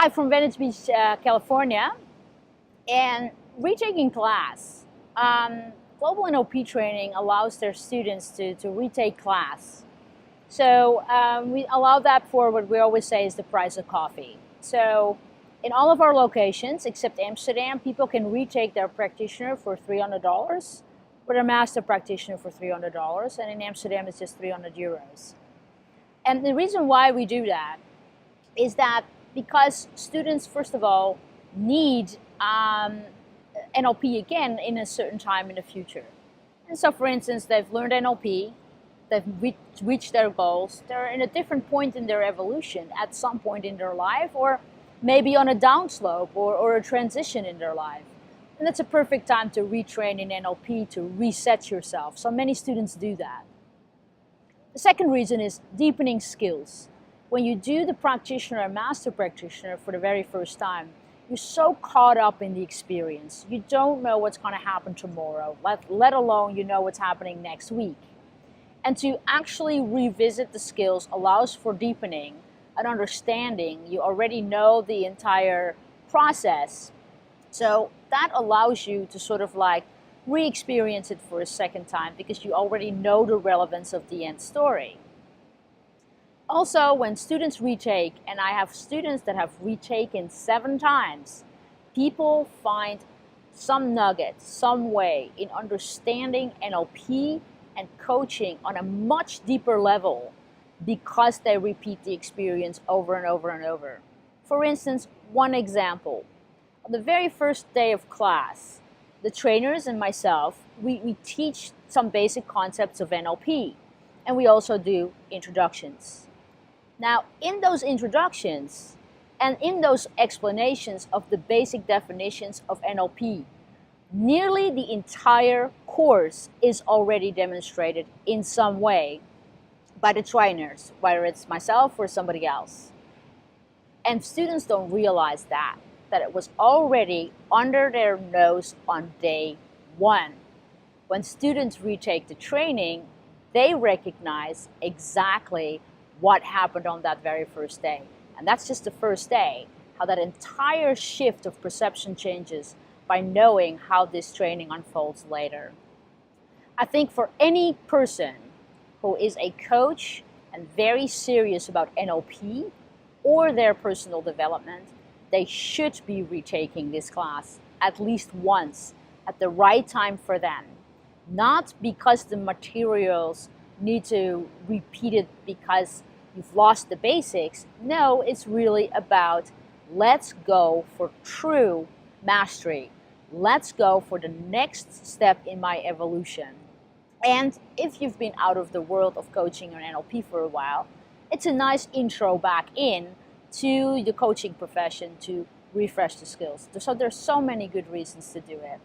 Hi, from Venice Beach, California, and retaking class. Global NLP Training allows their students to retake class. So we allow that for what we always say is the price of coffee. So in all of our locations, except Amsterdam, people can retake their practitioner for $300, or their Master Practitioner for $300, and in Amsterdam it's just €300. And the reason why we do that is that because students, first of all, need NLP again in a certain time in the future. And so, for instance, they've learned NLP, they've reached their goals, they're in a different point in their evolution at some point in their life, or maybe on a downslope or a transition in their life. And that's a perfect time to retrain in NLP, to reset yourself. So many students do that. The second reason is deepening skills. When you do the practitioner and master practitioner for the very first time, you're so caught up in the experience. You don't know what's going to happen tomorrow, let alone you know what's happening next week. And to actually revisit the skills allows for deepening and understanding. You already know the entire process. So that allows you to sort of like re-experience it for a second time because you already know the relevance of the end story. Also, when students retake, and I have students that have retaken 7 times, people find some nugget, some way in understanding NLP and coaching on a much deeper level because they repeat the experience over and over and over. For instance, one example. On the very first day of class, the trainers and myself, we teach some basic concepts of NLP, and we also do introductions. Now, in those introductions and in those explanations of the basic definitions of NLP, nearly the entire course is already demonstrated in some way by the trainers, whether it's myself or somebody else. And students don't realize that it was already under their nose on day 1. When students retake the training, they recognize exactly what happened on that very first day. And that's just the first day, how that entire shift of perception changes by knowing how this training unfolds later. I think for any person who is a coach and very serious about NLP or their personal development, they should be retaking this class at least once at the right time for them. Not because the materials need to repeat it because you've lost the basics. No, it's really about let's go for true mastery. Let's go for the next step in my evolution. And if you've been out of the world of coaching or NLP for a while, it's a nice intro back in to the coaching profession to refresh the skills. So there's so many good reasons to do it.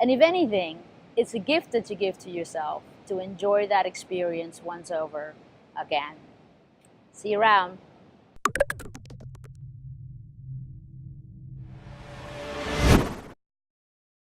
And if anything, it's a gift that you give to yourself to enjoy that experience once over again. See you around.